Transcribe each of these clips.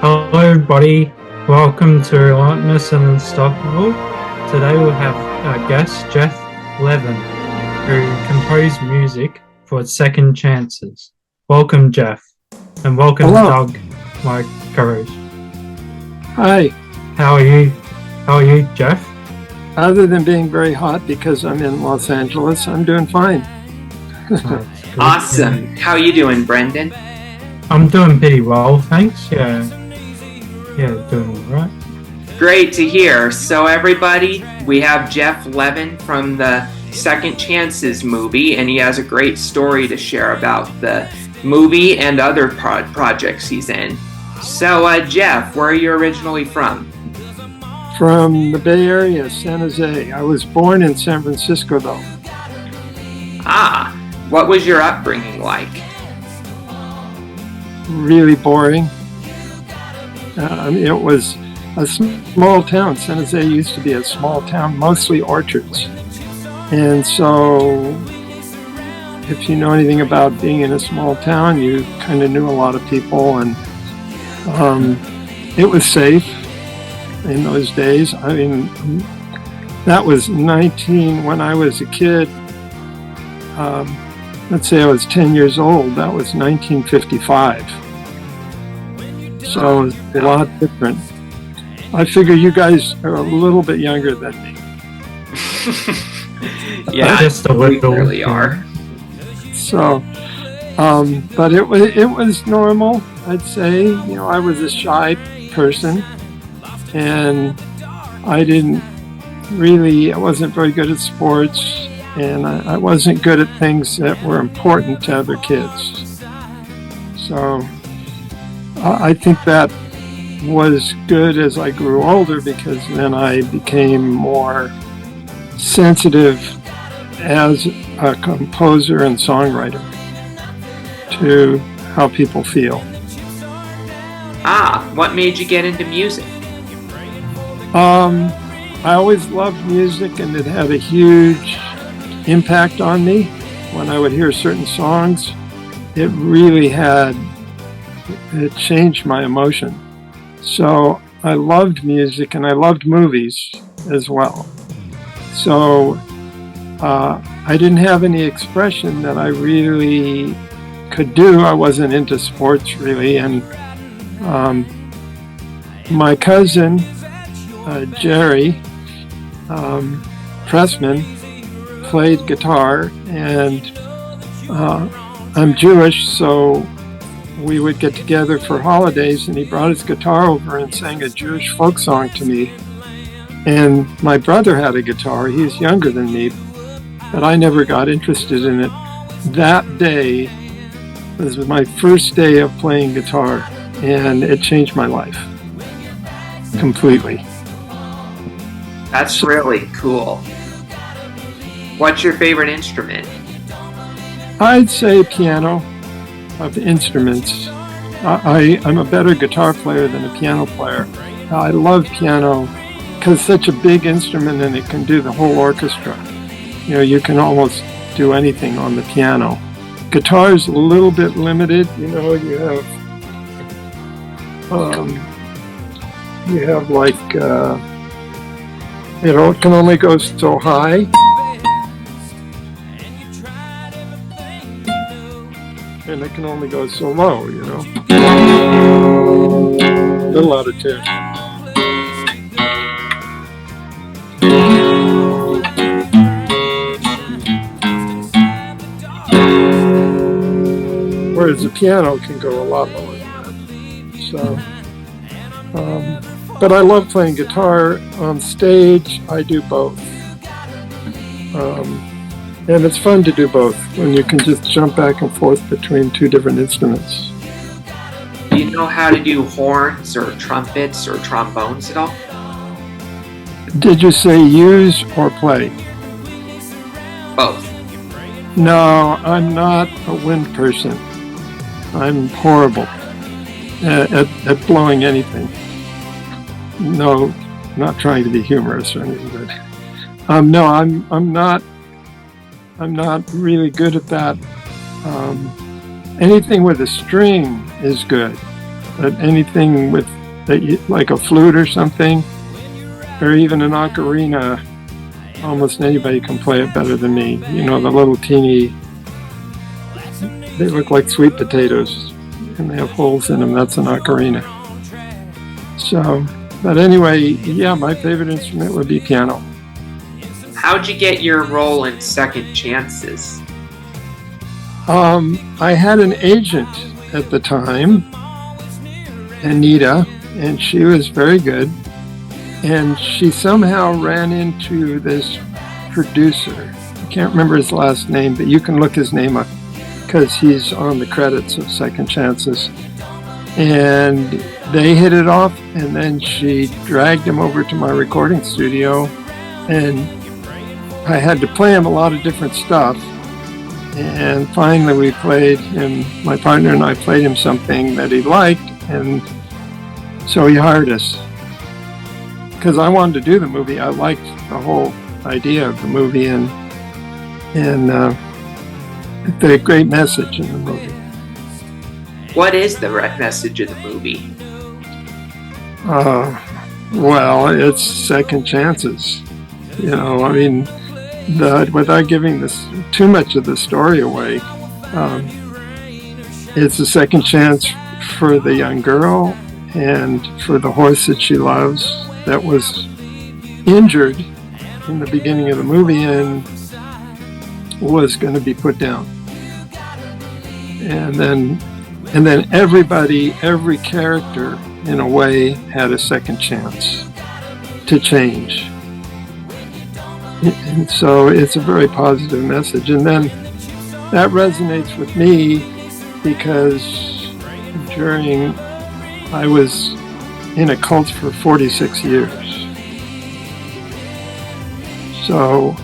Hello, everybody. Welcome to Relentless and Unstoppable. Today we'll have our guest, Geoff Levin, who composed music for Second Chances. Welcome, Geoff. And welcome, Hello. Doug, my co-host. Hi. How are you? Geoff? Other than being very hot because I'm in Los Angeles, I'm doing fine. Awesome. How are you doing, Brendan? I'm doing pretty well, thanks. Yeah, doing all right. Great to hear. So everybody, we have Geoff Levin from the Second Chances movie, and he has a great story to share about the movie and other projects he's in. So Geoff, where are you originally from? From the Bay Area, San Jose. I was born in San Francisco, though. What was your upbringing like? Really boring. It was a small town. San Jose used to be a small town, mostly orchards. And so if you know anything about being in a small town, you kind of knew a lot of people, and it was safe in those days. I mean, that was when I was a kid. Let's say I was 10 years old. That was 1955. So it was a lot different. I figure you guys are a little bit younger than me. Yeah, just a we little. really are. So, but it was normal, I'd say. You know, I was a shy person, and I wasn't very good at sports, and I wasn't good at things that were important to other kids. So I think that was good as I grew older, because then I became more sensitive as a composer and songwriter to how people feel. What made you get into music? I always loved music, and it had a huge impact on me. When I would hear certain songs, it changed my emotion. So I loved music, and I loved movies as well. So I didn't have any expression that I really could do. I wasn't into sports really, and my cousin Jerry Pressman played guitar, and I'm Jewish, so we would get together for holidays, and he brought his guitar over and sang a Jewish folk song to me. And my brother had a guitar. He's younger than me, but I never got interested in it. That day was my first day of playing guitar, and it changed my life completely. That's really cool. What's your favorite instrument? I'd say piano of the instruments. I'm a better guitar player than a piano player. I love piano because it's such a big instrument, and it can do the whole orchestra. You know, you can almost do anything on the piano. Guitar is a little bit limited. You know, you have like, it can only go so high. And it can only go so low, you know. A little out of tune. Whereas the piano can go a lot lower than that. So, but I love playing guitar. On stage, I do both. And it's fun to do both when you can just jump back and forth between two different instruments. Do you know how to do horns or trumpets or trombones at all? Did you say use or play? Both. No, I'm not a wind person. I'm horrible at blowing anything. No, not trying to be humorous or anything, but no, I'm not really good at that. Anything with a string is good. but anything with like a flute or something, or even an ocarina, almost anybody can play it better than me. You know, the little teeny, they look like sweet potatoes and they have holes in them. That's an ocarina. So, but anyway, yeah, my favorite instrument would be piano. How'd you get your role in Second Chances? I had an agent at the time, Anita, and she was very good. And she somehow ran into this producer. I can't remember his last name, but you can look his name up because he's on the credits of Second Chances. And they hit it off, and then she dragged him over to my recording studio, and I had to play him a lot of different stuff. And finally we played him, my partner and I played him something that he liked, and so he hired us. Because I wanted to do the movie. I liked the whole idea of the movie and the great message in the movie. What is the message of the movie? Well, it's second chances. You know, I mean, without giving this too much of the story away, it's a second chance for the young girl and for the horse that she loves that was injured in the beginning of the movie and was going to be put down. And then everybody, every character in a way had a second chance to change. And so it's a very positive message. And then that resonates with me because I was in a cult for 46 years. So,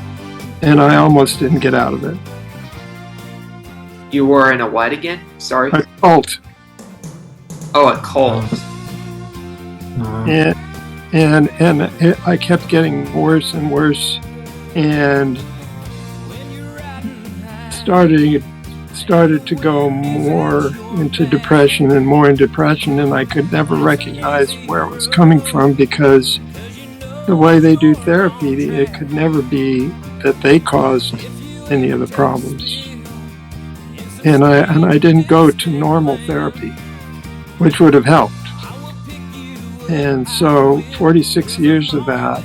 and I almost didn't get out of it. You were in a what again? Sorry? A cult. Oh, a cult. And I kept getting worse and worse, and started to go more into depression, and I could never recognize where it was coming from because the way they do therapy, it could never be that they caused any of the problems. And I didn't go to normal therapy, which would have helped. And so 46 years of that,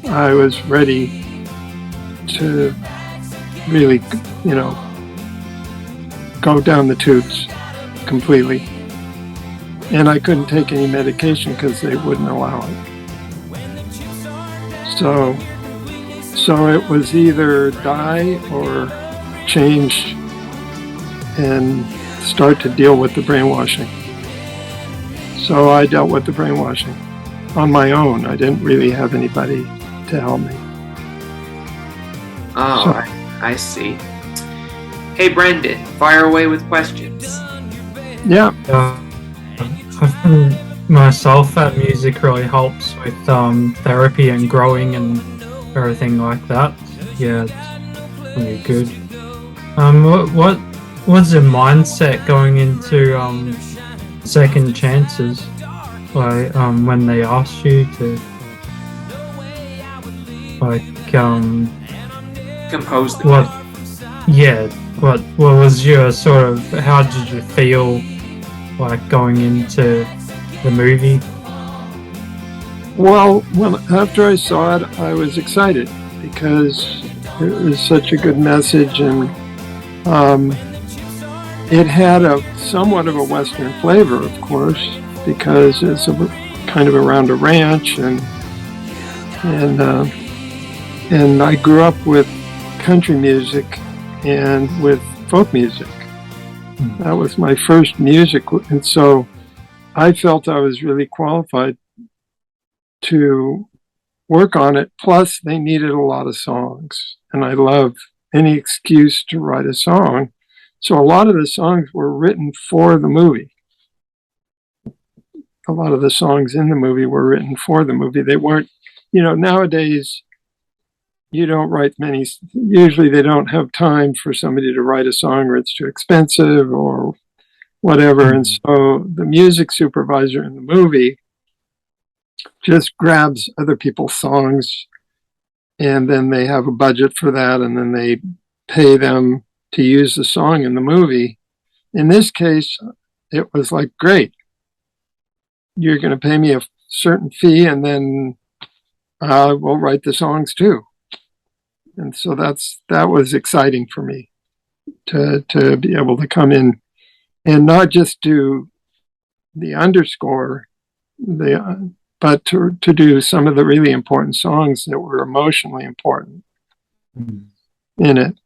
I was ready to really, go down the tubes completely. And I couldn't take any medication because they wouldn't allow it. So it was either die or change and start to deal with the brainwashing. So I dealt with the brainwashing on my own. I didn't really have anybody to help me. Oh, so, I see. Hey, Brendan, fire away with questions. Yeah. I found myself that music really helps with therapy and growing and everything like that. Yeah, it's really good. What was the mindset going into second chances? Like when they asked you to compose the what was your sort of, how did you feel like going into the movie? Well, after I saw it, I was excited because it was such a good message, and it had somewhat of a Western flavor, of course, because it's kind of around a ranch, and I grew up with country music and with folk music. That was my first music, and so I felt I was really qualified to work on it. Plus, they needed a lot of songs, and I love any excuse to write a song. So a lot of the songs were written for the movie. A lot of the songs in the movie were written for the movie. They weren't, nowadays you don't write many. Usually, they don't have time for somebody to write a song, or it's too expensive, or whatever. And so the music supervisor in the movie just grabs other people's songs, and then they have a budget for that, and then they pay them to use the song in the movie. In this case, it was like, great, you're going to pay me a certain fee, and then we'll write the songs too. And so that was exciting for me to be able to come in and not just do the underscore, but to do some of the really important songs that were emotionally important in it.